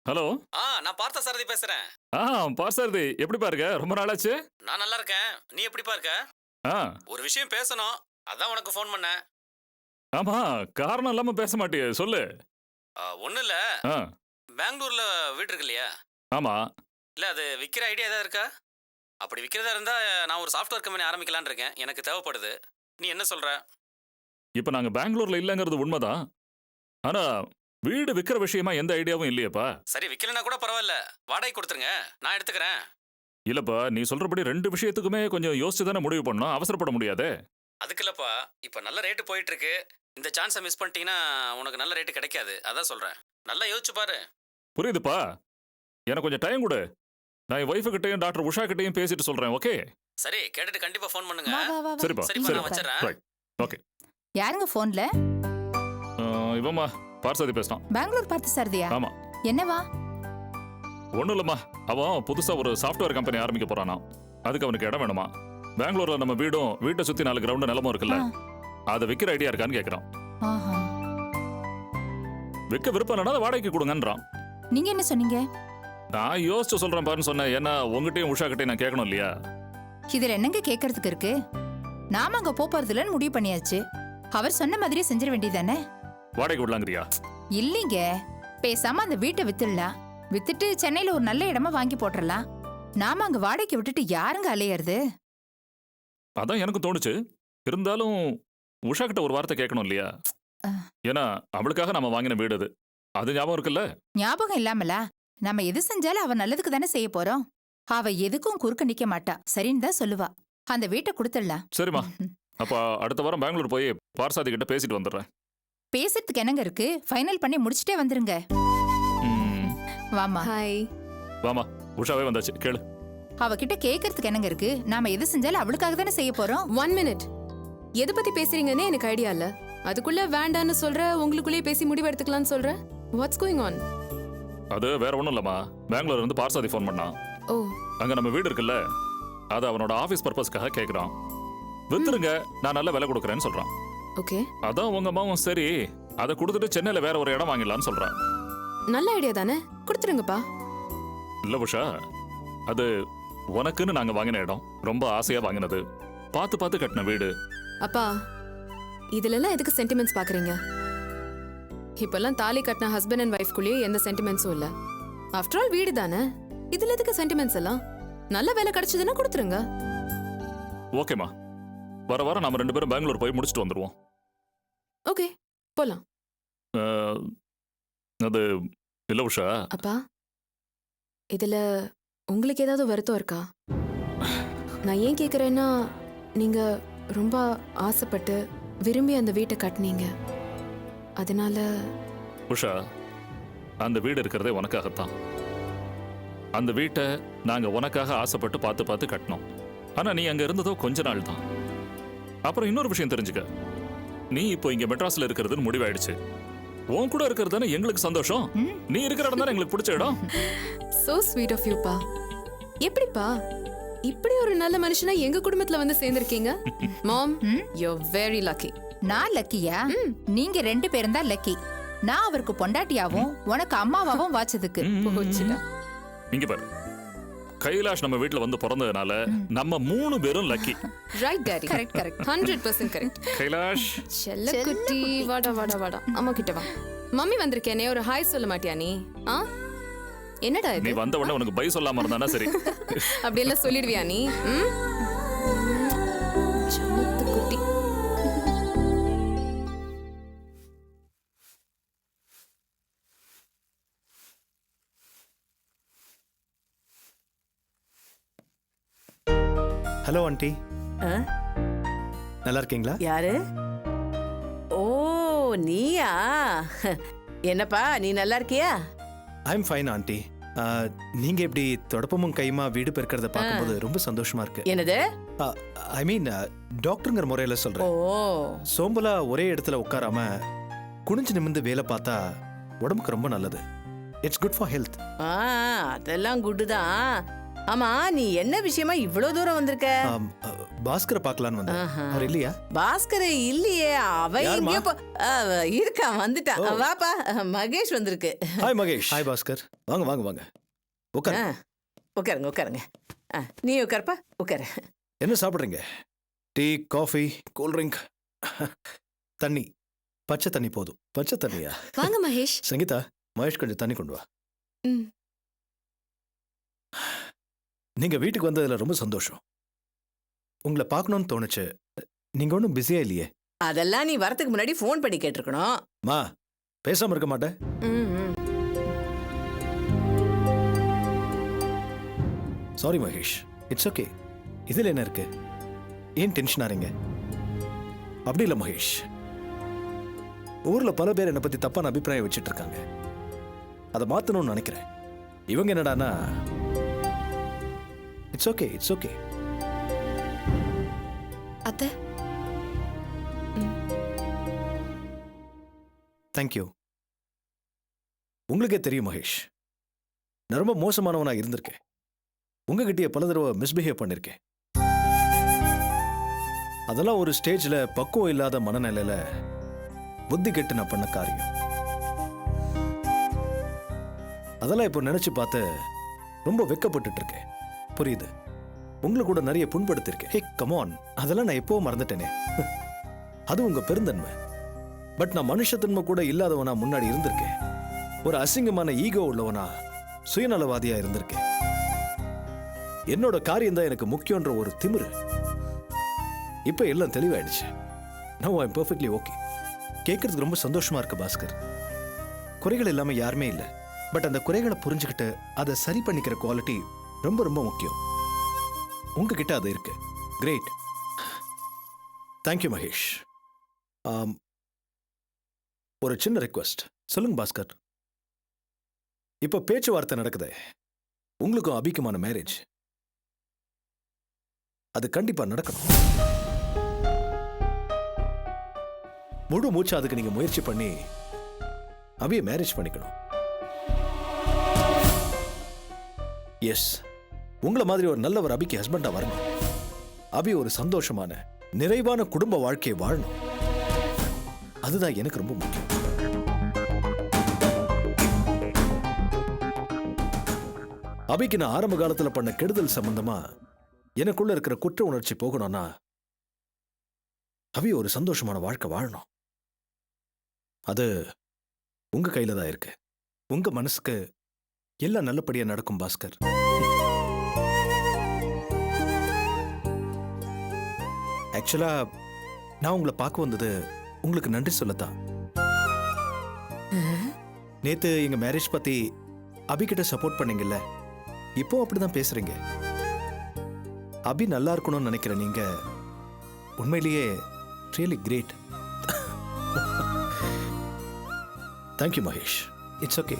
Hello. நான் பார்த்த சாரதி பேசுறேன். பார்சாரதி எப்படி பாருங்க, ரொம்ப நாளாச்சு. நான் நல்லா இருக்கேன். நீ எப்படிப்பா இருக்க? ஒரு விஷயம் பேசணும், அதான் உனக்கு ஃபோன் பண்ணேன். ஆமா, காரணம் இல்லாம பேச மாட்டியே, சொல்லு. ஒன்றும் இல்லை, ஆ, பெங்களூர்ல வீடு இருக்கு இல்லையா? ஆமா. இல்லை, அது விற்கிற ஐடியா ஏதாவது இருக்கா? அப்படி விற்கிறதா இருந்தா நான் ஒரு சாஃப்ட்வேர் கம்பெனி ஆரம்பிக்கலான்னு இருக்கேன். எனக்கு தேவைப்படுது. நீ என்ன சொல்ற? இப்ப நாங்க பெங்களூர்ல இல்லங்கிறது உண்மைதான். ஆனா வீடு விக்கிற விஷயமா எந்த ஐடியாவும் இல்லையேப்பா. சரி, விற்கலனா கூட பரவாயில்ல, வாடகை கொடுத்துருங்க, நான் எடுத்துக்கிறேன். இல்லப்பா, நீ சொல்றபடி ரெண்டு விஷயத்துக்குமே கொஞ்சம் யோசிச்சு தானே முடிவு பண்ணணும், அவசரப்பட முடியாதே. அதுக்கு இல்லப்பா, இப்போ நல்ல ரேட்டு போயிட்டு இருக்கு. இந்த சான்ஸை மிஸ் பண்ணிட்டீங்கன்னா உனக்கு நல்ல ரேட்டு கிடைக்காது. அதான் சொல்றேன், நல்லா யோசிச்சு பாரு. புரியுதுப்பா, எனக்கு கொஞ்சம் டைம் கொடு. நான் என் ஒய்ஃபு கிட்டையும் டாக்டர் உஷா கிட்டையும் பேசிட்டு சொல்றேன். ஓகே? சரி, கேட்டுட்டு கண்டிப்பா ஃபோன் பண்ணுங்க. வா, வா, வா, வா. சரிப்பா, சரிப்பா, சரி. நான் வச்சிடறேன். Right, okay. யாருங்க போன்ல? இவம்மா பார்சாதி பேசினான். பெங்களூர் பார்த்து சாரதியா? ஆமா. என்னவா? ஒன்றும் இல்லைம்மா, அவன் புதுசா ஒரு சாஃப்ட்வேர் கம்பெனி ஆரம்பிக்க போறானா. அதுக்கு அவனுக்கு இடம் வேணுமா. பெங்களூர்ல நம்ம வீடும், வீட்டை சுத்தி 4 கிரவுண்ட் நிலமும் இருக்குல்ல, அதை விற்கிற ஐடியா இருக்கான்னு கேட்கறான். ஆஹா. விற்க விருப்பம் இல்லைன்னா அதை வாடகைக்கு கொடுங்கன்றான். நீங்க என்ன சொன்னீங்க? நான் யோசிச்சு சொல்றேன் பாருன்னு சொன்னேன். ஏன்னா உங்ககிட்டயும் உஷா கிட்டையும் நான் கேட்கணும் இல்லையா. இதுல என்னங்க கேட்கறதுக்கு இருக்கு? நாம அங்க போறதுலன்னு முடிவு பண்ணியாச்சு. அவர் சொன்ன மாதிரியே செஞ்சிட வேண்டியதானே? வாடகைக்கு விடலாங்கிறியா? இல்லீங்க, பேசாம அந்த வீட்டை வித்துடலாம். வித்துட்டு சென்னையில ஒரு நல்ல இடமா வாங்கி போட்டுறலாம். நாம அங்க வாடகைக்கு விட்டுட்டு யாருங்க அலையறது? அதான் எனக்கும் தோணுச்சு. இருந்தாலும் உஷா கிட்ட ஒரு வார்த்தை கேட்கணும் இல்லையா. ஏன்னா அவளுக்காக நம்ம வாங்கின வீடு அது. அது ஞாபகம் இருக்குல்ல. ஞாபகம் இல்லாமலா? நம்ம எது செஞ்சாலும் அவ நல்லதுக்கு தானே செய்ய போறோம். அவ எதுக்கும் குறுக்க நிக்க மாட்டா, சரின்னு தான் சொல்லுவா. அந்த வீட்டை கொடுத்துடலாம். சரிம்மா, அப்ப அடுத்த வாரம் பெங்களூர் போய் பார்சாதி கிட்ட பேசிட்டு வந்துடுறேன். பேசுறதுக்கு என்னங்க இருக்கு? ஃபைனல் பண்ணி முடிச்சிட்டே வந்துருங்க. ம், வாமா. ஹாய். வாமா, உஷாவே வந்தாச்சு, கேளு. அவகிட்ட கேக்குறதுக்கு என்னங்க இருக்கு? நாம எது செஞ்சாலும் அவளுக்காக தானே செய்ய போறோம். 1 மினிட். எதை பத்தி பேசுறீங்கன்னே எனக்கு ஐடியா இல்ல. அதுக்குள்ள வேண்டான்னு சொல்ற, உங்களுக்குள்ளேயே பேசி முடிவு எடுத்துக்கலாம்னு சொல்ற. What's going on? அது வேற ஒண்ணும் இல்லம்மா, பெங்களூர்ல இருந்து பார்சாதி ஃபோன் பண்ணான். ஓ, அங்க நம்ம வீடு இருக்குல்ல, அது அவனோட ஆபீஸ் பர்பஸ்க்காக கேக்குறான். வித்துருங்க, நான் நல்ல விலை கொடுக்குறேன்னு சொல்றான். ஓகே. அதான் உங்க அம்மாவும் சரி, அதை கொடுத்துட்டு சென்னையில வேற ஒரு இடம் வாங்கிடலாம்னு சொல்றான். நல்ல ஐடியா தானே, கொடுத்துருங்கப்பா. இல்ல உஷா, அது உனக்குன்னு நாங்க வாங்கின இடம், ரொம்ப ஆசையா வாங்கினது, பார்த்து பார்த்து கட்டின வீடு. அப்பா, இதுல எல்லாம் எதுக்கு சென்டிமெண்ட்ஸ் பாக்குறீங்க? இப்பெல்லாம் தாலி கட்டின ஹஸ்பண்ட் அண்ட் ஒய்ஃப்குள்ளேயே எந்த சென்டிமெண்ட்ஸும் இல்ல. ஆஃப்டர் ஆல் வீடு தானே, இதுல எதுக்கு சென்டிமெண்ட்ஸ் எல்லாம்? நல்ல வேலை கிடைச்சதுன்னா கொடுத்துருங்க. ஓகேமா, வர வாரம் நாம 2 பேரும் பெங்களூர் போய் முடிச்சுட்டு வந்துருவோம். ஓகே, போலாம். அஹ், அது இல்ல உஷா. அப்பா, இதுல உங்களுக்கு ஏதாவது வருத்தம் இருக்கா? நான் ஏன் கேக்குறேன்னா, நீங்க ரொம்ப ஆசைப்பட்டு விரும்பி அந்த வீட்டை கட்டினீங்க. அதனால உஷா, அந்த வீடு இருக்கிறதே உனக்காகத்தான். அந்த வீட்டை நாங்க உனக்காக ஆசைப்பட்டு பார்த்து பார்த்து கட்டினோம். ஆனா நீ அங்க இருந்ததோ கொஞ்ச நாள் தான். அப்புறம் இன்னொரு விஷயம் தெரிஞ்சுக்க, நீ இப்போ இங்க மெட்ராஸ்ல இருக்கிறதுன்னு முடிவாயிடுச்சு. உன் கூட இருக்கிறது தானே எங்களுக்கு சந்தோஷம். நீ இருக்கிற இடம் தானே எங்களுக்கு பிடிச்ச இடம். சோ ஸ்வீட் ஆஃப் யூ பா. எப்படிப்பா இப்படி ஒரு நல்ல மனுஷனா எங்க குடும்பத்துல வந்து சேர்ந்திருக்கீங்க? மாம், யூ ஆர் வெரி லக்கி. நான் லக்கியா? நீங்க 2 பேரும் தான் லக்கி. நான் அவருக்கு பொண்டாட்டியாவும் உனக்கு அம்மாவாவும் வாச்சதுக்கு. போச்சுடா. இங்க பாரு, கைலாஷ் நம்ம வீட்டுல வந்து பிறந்ததுனால நம்ம 3 பேரும் lucky. Right daddy. Correct correct. 100% correct. Kailash, செல்ல குட்டி, வாடா வாடா வாடா. அம்மா கிட்ட வா. மம்மி வந்திருக்கேனே, ஒரு ஹாய் சொல்ல மாட்டியா நீ? என்னடா நீ இது? வந்த உடனே உனக்கு பை சொல்லாம இருந்தானா சரி. அப்படி எல்லாம் சொல்லிடுவியா நீ? சமத்து குட்டி. ஹலோ ஆண்டி, நல்லா இருக்கீங்களா? யாரு? ஓ, நீயா? என்னப்பா, நீ நல்லா இருக்கியா? I am fine aunty. நீங்க இப்படி தொடப்பமும் கையுமா வீடு பெருக்கிறத பார்க்கும்போது ரொம்ப சந்தோஷமா இருக்கு. என்னது? ஐ மீன் டாக்டருங்கிற முறையில ஓ, சொல்றேன். சோம்பலா ஒரே இடத்துல உட்காராம குனிஞ்சு நிமிந்து வேலை பார்த்தா உடம்புக்கு ரொம்ப நல்லது. It's good for health. அதெல்லாம் குட் தான். ஆமா, நீ என்ன விஷயமா இவ்வளவு தூரம் வந்திருக்க? பாஸ்கரை பார்க்கலான்னு வந்தேன். ஆஹா. அவர் இல்லையா? பாஸ்கரே இல்லையே, அவ யாரும்மா? எங்கேயோ இருக்கா, வந்துட்டா. ஓ. வாப்பா, மகேஷ் வந்திருக்கு. ஹாய் மகேஷ். ஹாய் பாஸ்கர். வாங்க வாங்க வாங்க. உட்காரு. ஆ, உட்காருங்க உட்காருங்க. நீ உட்காருப்பா, உட்காரு. என்ன சாப்பிட்றீங்க? Tea, coffee, cool drink? தண்ணி. பச்சை தண்ணி போதும். பச்சை தண்ணியா? வாங்க மகேஷ். சங்கீதா, மகேஷ் கொஞ்சம் தண்ணி கொண்டு வா. ம். நீங்க வீட்டுக்கு வந்ததுல ரொம்ப சந்தோஷம். உங்களை பார்க்கணும்னு தோணுச்சு. நீங்க ஒன்றும் பிஸியா இல்லையே? அதெல்லாம் நீ வரதுக்கு முன்னாடி ஃபோன் பண்ணி கேட்டிருக்கணும். மா, பேசாம இருக்க மாட்டேன். ம், ம். Sorry Mahesh, it's okay. இதில் என்ன இருக்கு? ஏன் டென்ஷன் ஆறீங்க? அப்படி இல்லை மகேஷ், ஊர்ல பல பேர் என்னை பத்தி தப்பான அபிப்பிராயம் வச்சுட்டு இருக்காங்க. அதை மாத்தணும்னு நினைக்கிறேன். இவங்க என்னடானா, இட்ஸ் ஓகே இட்ஸ் ஓகே. அத்தை, தேங்க்யூ. உங்களுக்கே தெரியும் மகேஷ், நான் ரொம்ப மோசமானவனா இருந்திருக்கேன். உங்ககிட்டயே பல தடவை மிஸ்பிஹேவ் பண்ணிருக்கேன். அதெல்லாம் ஒரு ஸ்டேஜ்ல பக்குவம் இல்லாத மனநிலையில புத்தி கெட்டு நான் பண்ண காரியம். அதெல்லாம் இப்போ நினைச்சு பார்த்து ரொம்ப வெக்கப்பட்டுட்டு இருக்கேன். புரியுது, உங்களுக்கு கூட நிறைய புண்படுத்திருக்கேன். ஹே கமான், அதெல்லாம் நான் எப்போ மறந்துட்டேனே. அது உங்க பெருந்தன்மை. பட் நான் மனுஷத்தன்மை கூட இல்லாதவனா முன்னாடி இருந்திருக்கேன். ஒரு அசிங்கமான ஈகோ உள்ளவனா, சுயநலவாதியா இருந்திருக்கேன். என்னோட காரியம் தான் எனக்கு முக்கியன்ற ஒரு திமிரு. இப்ப எல்லாம் தெளிவாயிடுச்சு. No I am perfectly okay. கேட்கறதுக்கு ரொம்ப சந்தோஷமா இருக்கு பாஸ்கர். குறைகள் இல்லாம யாருமே இல்லை. பட் அந்த குறைகளை புரிஞ்சுக்கிட்டு அதை சரி பண்ணிக்கிற குவாலிட்டி ரொம்ப ரொம்ப முக்கியம். உங்ககிட்ட அது இருக்கு. கிரேட். தேங்க்யூ மகேஷ். ஒரு சின்ன ரிக்வெஸ்ட். சொல்லுங்க பாஸ்கர். இப்ப பேச்சுவார்த்தை நடக்குது. உங்களுக்கும் அபிக்குமான மேரேஜ். அது கண்டிப்பா நடக்கணும். முழு மூச்சு அதுக்கு நீங்க முயற்சி பண்ணி அபியை மேரேஜ் பண்ணிக்கணும். எஸ், உங்களை மாதிரி ஒரு நல்லவர் அபிக்கு ஹஸ்பண்டா வரணும். அபி ஒரு சந்தோஷமான நிறைவான குடும்ப வாழ்க்கையை வாழணும். அதுதான் எனக்கு ரொம்ப முக்கியம். அபிக்கு நான் ஆரம்ப காலத்துல பண்ண கெடுதல் சம்பந்தமா எனக்குள்ள இருக்கிற குற்ற உணர்ச்சி போகணும்னா அபி ஒரு சந்தோஷமான வாழ்க்கை வாழணும். அது உங்க கையில தான் இருக்கு. உங்க மனசுக்கு எல்லாம் நல்லபடியா நடக்கும் பாஸ்கர். ஆக்சுவலா நான் உங்களை பார்க்க வந்தது உங்களுக்கு நன்றி சொல்லத்தான். நேத்து எங்க மேரேஜ் பத்தி அபிகிட்ட சப்போர்ட் பண்ணீங்கல்ல, இப்போ அப்படிதான் பேசுறீங்க. அபி நல்லா இருக்கணும்னு நினைக்கிற நீங்க உண்மையிலேயே really great. Thank you Mahesh. It's okay.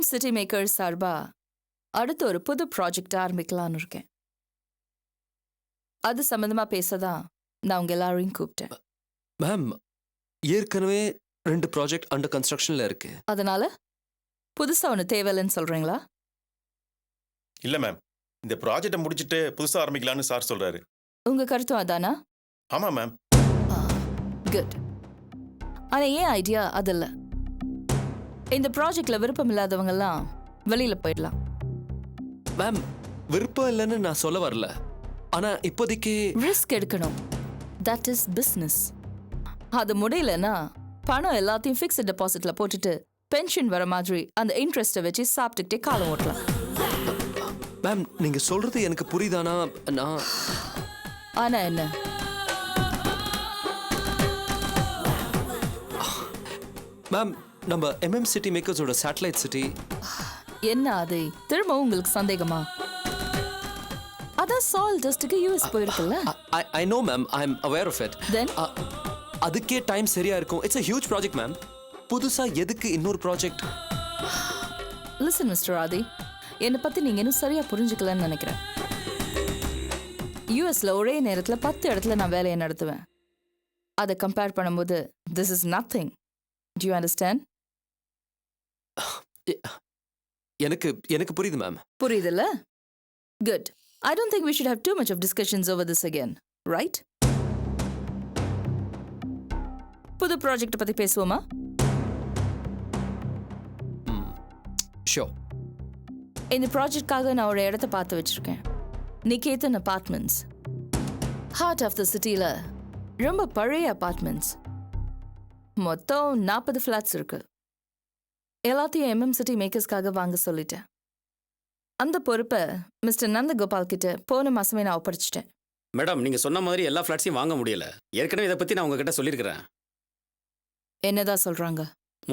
City makers சார்பா அடுத்து ஒரு புது ப்ராஜெக்ட் ஆரம்பிக்கலான்னு இருக்கேன். அது சம்பந்தமா பேசதான் நான் உங்க எல்லாரையும் கூப்பிட்டேன். மேம், ஏற்கனவே 2 ப்ராஜெக்ட் அண்டர் கன்ஸ்ட்ரக்ஷன்ல இருக்கு. அதனால புதுசா ஒன்று தேவையில்லைன்னு சொல்றீங்களா? இல்ல மேம், இந்த ப்ராஜெக்டை முடிச்சிட்டு புதுசா ஆரம்பிக்கலாம்னு சார் சொல்றாரு. உங்க கருத்தும் அதானா? ஆமா மேம். குட். ஆனா ஏன் ஐடியா அது இல்ல. இந்த ப்ராஜெக்ட்ல விருப்பம் இல்லாதவங்க எல்லாம் வெளியில போயிடலாம். மேம், விருப்பம் இல்லைன்னு நான் சொல்ல வரல. ஆனா இப்போதைக்கு ரிஸ்க் எடுக்கணும். That is business. அது முடியலன்னா பணம் எல்லாத்தையும் ஃபிக்ஸ்ட் டெபாசிட்ல போட்டுட்டு பென்ஷன் வர மாதிரி அந்த இன்ட்ரெஸ்ட்டை வச்சு சாப்பிட்டுக்கிட்டே காலம் ஓட்டலாம். மேம், நீங்க சொல்றது எனக்கு புரியுதானா? நான் ஆனா என்ன? மேம், நம்ம சிட்டி மேக்கர்ஸோட சேட்டலைட் சிட்டி என்ன அது திரும்ப உங்களுக்கு சந்தேகமா? அதான் சால் டஸ்ட்டுக்கு யூஎஸ் போயிருக்குல்ல. I know ma'am, I am aware of it. Then? அதுக்கே டைம் சரியா இருக்கும். It's a huge project ma'am. புதுசா எதுக்கு இன்னொரு ப்ராஜெக்ட்? லிசன் மிஸ்டர் ஆதி, என்னை பத்தி நீங்க இன்னும் சரியா புரிஞ்சுக்கலன்னு நினைக்கிறேன். யூஎஸ்ல ஒரே நேரத்துல 10 இடத்துல நான் வேலையை நடத்துவேன். அதை கம்பேர் பண்ணும்போது this is nothing. Do you understand? எனக்கு எனக்கு புரியுது மேம். புரியுதுல்ல? Good. I don't think we should have too much of discussions over this again, right? புது ப்ராஜெக்ட் பத்தி பேசுவோமா? ஷோ. இந்த ப்ராஜெக்ட்காக நான் ஒரு இடத்த பார்த்து வச்சிருக்கேன். Niketan apartments. Heart of the சிட்டியில் ரொம்ப பழைய அபார்ட்மெண்ட்ஸ். மொத்தம் 40 ஃப்ளாட்ஸ் இருக்கு. எல்லாத்தையும் சிட்டி மேக்கர்ஸ்க்காக வாங்க சொல்லிட்டேன். அந்த பொறுப்பை மிஸ்டர் நந்தகோபால் கிட்ட போன மாசமே நான் ஒப்படைச்சிட்டேன். மேடம், நீங்கள் சொன்ன மாதிரி எல்லா ஃப்ளாட்ஸையும் வாங்க முடியல. ஏற்கனவே இதை பற்றி நான் உங்ககிட்ட சொல்லியிருக்கிறேன். என்னதான் சொல்றாங்க?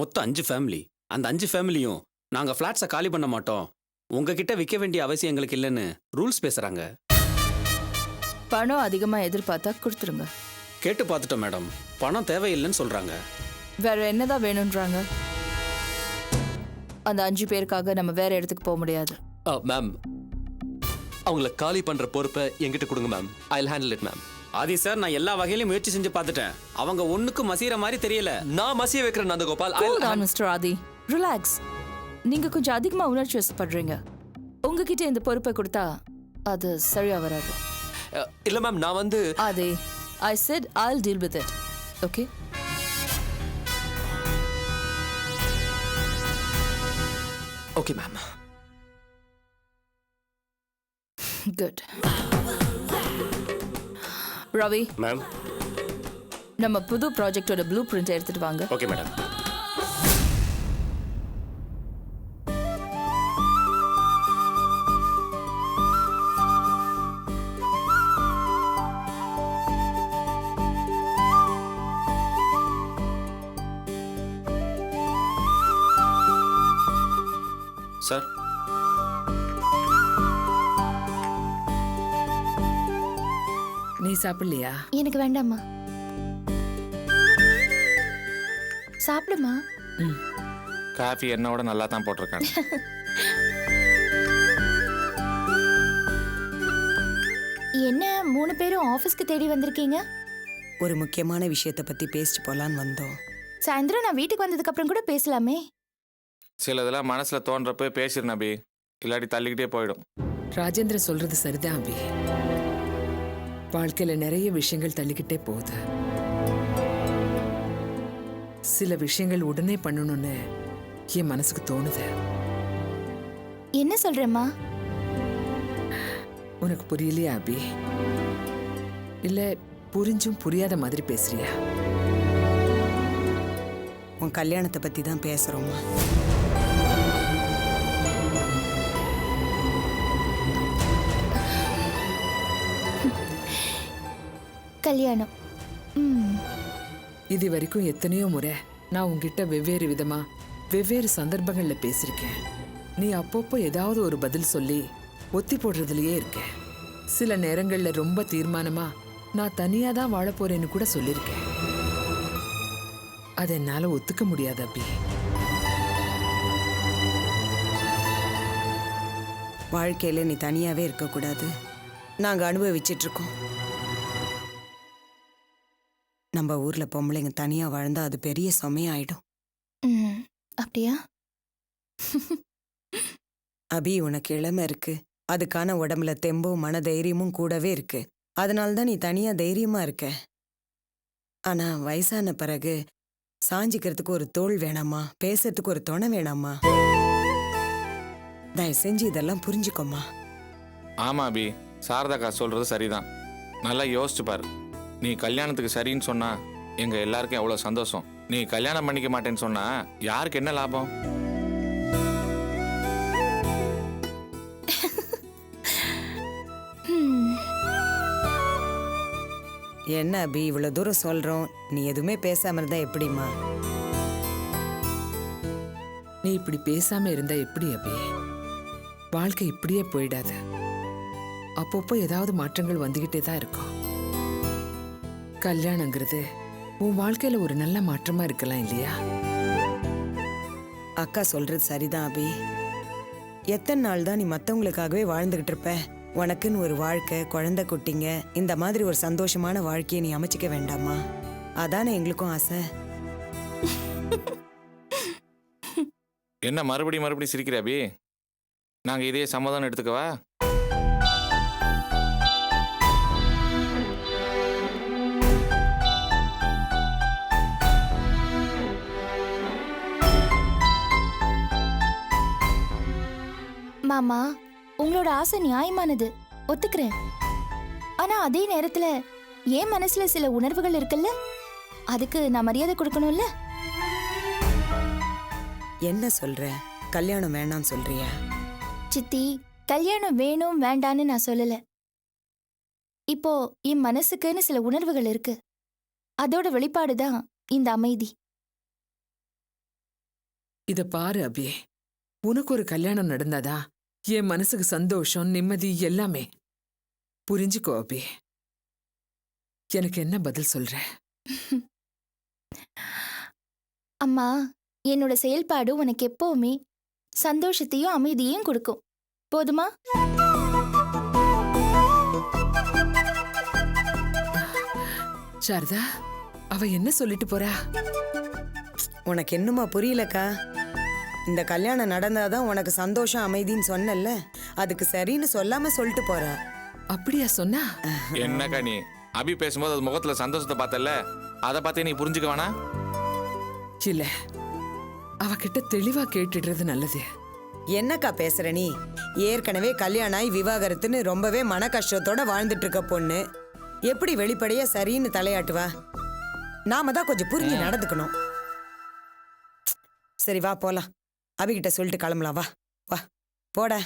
மொத்தம் 5 ஃபேமிலி. அந்த 5 ஃபேமிலியும் நாங்கள் ஃப்ளாட்ஸை காலி பண்ண மாட்டோம், உங்ககிட்ட விற்க வேண்டிய அவசியம் எங்களுக்கு இல்லைன்னு ரூல்ஸ் பேசுகிறாங்க. பணம் அதிகமாக எதிர்பார்த்தா கொடுத்துருங்க. கேட்டு பார்த்துட்டோம் மேடம், பணம் தேவையில்லைன்னு சொல்கிறாங்க. வேற என்னதான் வேணும்ன்றாங்க? அந்த 5 பேருக்காக நம்ம வேற இடத்துக்கு போக முடியாது. மேம், அவங்கள காலி பண்ற பொறுப்பை என்கிட்ட கொடுங்க ma'am. I'll handle it ma'am. Aadhi sir, நான் எல்லா வகையிலும் முயற்சி செஞ்சு பார்த்துட்டேன். அவங்க ஒன்றுக்கும் மசீர மாதிரி தெரியல. நான் மசிய வைக்கிறேன் நந்தகோபால். Cool down, Mr. ஆதி. ரிலாக்ஸ். நீங்க கொஞ்சம் அதிகமா உணர்ச்சி வசப்படுறீங்க. உங்ககிட்ட இந்த பொறுப்பை கொடுத்தா அது சரியா வராது. இல்ல மேம், நான் வந்து ஆதி, I said I'll deal with it. Okay? Okay ma'am. Good. Ravi, ma'am. நம்ம புது ப்ராஜெக்டோட ப்ளூ பிரிண்ட் எடுத்துட்டு வாங்க. Okay madam. சார், நீ சாப்பிடலையா? எனக்கு வேண்டாம்மா. சாப்பிடுமா. காஃபி என்னோட நல்லா தான் போட்டிருக்காங்க. என்ன 3 பேரும் ஆபீஸ்க்கு தேடி வந்திருக்கீங்க? ஒரு முக்கியமான விஷயத்தை பத்தி பேசிட்டு போலான்னு வந்தோம். சாயந்தரம் நான் வீட்டுக்கு வந்ததுக்கு அப்புறம் கூட பேசலாமே. சிலதெல்லாம் மனசுல தோன்றப்ப பேசிருந்தேன் அபி, இல்லாட்டி தள்ளிக்கிட்டே போயிடும். ராஜேந்திர சொல்றது சரிதான் அபி. வாழ்க்கையில நிறைய விஷயங்கள் தள்ளிக்கிட்டே போகுது. சில விஷயங்கள் உடனே பண்ணணும்னு என் மனசுக்கு தோணுது. என்ன சொல்றேம்மா? உனக்கு புரியலையா அபி? இல்ல புரிஞ்சும் புரியாத மாதிரி பேசுறியா? உன் கல்யாணத்தை பத்தி தான் பேசுறோமா? கல்யாணம். இது வரைக்கும் எத்தனையோ முறை நான் உன்கிட்ட வெவ்வேறு விதமா வெவ்வேறு சந்தர்ப்பங்கள்ல பேசியிருக்கேன். நீ அப்பப்போ ஏதாவது ஒரு பதில் சொல்லி ஒத்தி போடுறதுலயே இருக்க. சில நேரங்கள்ல ரொம்ப தீர்மானமா நான் தனியா தான் வாழ போறேன்னு கூட சொல்லியிருக்கேன். அதை என்னால ஒத்துக்க முடியாது அபி. வாழ்க்கையில நீ தனியாவே இருக்க கூடாது. நாங்க அனுபவிச்சிட்டு இருக்கோம். நம்ம ஊர்ல பொம்பளைங்க தனியா வாழ்ந்தா அது பெரிய சுமையாயிடும். அப்படியா? அபி, உனக்கு இளமை இருக்கு. அதுக்கான உடம்புல தெம்பும் மன தைரியமும் கூடவே இருக்கு. அதனால்தான் நீ தனியா தைரியமா இருக்க. ஆனா வயசான பிறகு சாஞ்சிக்கிறதுக்கு ஒரு தோள் வேணாமா? பேசுறதுக்கு ஒரு துணை வேணாமா? தயவு செஞ்சு இதெல்லாம் புரிஞ்சுக்கோமா. ஆமா அபி, சாரதாக்கா சொல்றது சரிதான். நல்லா யோசிச்சு பாரு. நீ கல்யாணத்துக்கு சரின்னு சொன்னா எங்க எல்லாருக்கும் எவ்வளவு சந்தோஷம். நீ கல்யாணம் பண்ணிக்க மாட்டேன்னு சொன்னா யாருக்கு என்ன லாபம்? என்ன அபி, இவ்வளவு தூரம் சொல்றோம், நீ எதுவுமே பேசாம இருந்தா எப்படிமா? நீ இப்படி பேசாம இருந்தா எப்படி அபி? வாழ்க்கை இப்படியே போயிடாது. அப்பப்போ ஏதாவது மாற்றங்கள் வந்துகிட்டே தான் இருக்கும். கல்யாணங்கிறது உன் வாழ்க்கையில ஒரு நல்ல மாற்றமா இருக்கலாம் இல்லையா? அக்கா சொல்றது சரிதான் அபி. எத்தனை நாள் தான் நீ மத்தவங்களுக்காகவே வாழ்ந்துகிட்டு இருப்ப? உனக்குன்னு ஒரு வாழ்க்கை, குழந்தை குட்டிங்க, இந்த மாதிரி ஒரு சந்தோஷமான வாழ்க்கையை நீ அமைச்சிக்க வேண்டாமா? அதானே எங்களுக்கும் ஆசை. என்ன மறுபடியும் சிரிக்கிற அபி? நாங்கள் இதே சமாதானம் எடுத்துக்கவா? மாமா, உங்களோட ஆசை நியாயமானது, ஒத்துக்கிறேன். ஆனா அதே நேரத்துல என் மனசுல சில உணர்வுகள் இருக்குல்ல, அதுக்கு நான் மரியாதை கொடுக்கணும்ல. என்ன சொல்ற? கல்யாணம் வேணாம் சொல்றியா? சித்தி, கல்யாணம் வேணும் வேண்டான்னு நான் சொல்லல. இப்போ என் மனசுக்குன்னு சில உணர்வுகள் இருக்கு. அதோட வெளிப்பாடுதான் இந்த அமைதி. இத பாரு அபி, உனக்கு ஒரு கல்யாணம் நடந்தாதா என் மனசுக்கு சந்தோஷம், நிம்மதி எல்லாமே. புரிஞ்சுக்கோ அபி. எனக்கு என்ன பதில் சொல்ற? அம்மா, என்னோட செயல்பாடு உனக்கு எப்பவுமே சந்தோஷத்தையும் அமைதியையும் கொடுக்கும். போதுமா? சாரதா, அவ என்ன சொல்லிட்டு போறா? உனக்கு என்னமா புரியலக்கா? இந்த கல்யாணம் நடந்தாதான் உனக்கு சந்தோஷம் அமைதின்னு சொன்னல, அதுக்கு சரின்னு சொல்லாம சொல்லிட்டு போறா. அப்படியா சொன்னா? என்னக்கா நீ அபி பேசும்போது அது முகத்துல சந்தோஷத்தை பார்த்தல, அதை பார்த்தே நீ புரிஞ்சுக்க வேணா? இல்ல, அவகிட்ட தெளிவா கேட்டுடுறது நல்லது. என்னக்கா பேசுற நீ? ஏற்கனவே கல்யாணம் ஆகி விவாகரத்துன்னு ரொம்பவே மன கஷ்டத்தோட வாழ்ந்துட்டு இருக்க பொண்ணு எப்படி வெளிப்படையா சரின்னு தலையாட்டுவா? நாம தான் கொஞ்சம் புரிஞ்சு நடந்துக்கணும். சரி வா போலாம், அபிகிட்ட சொல்லிட்டு கிளம்பலாம். வா வா போட.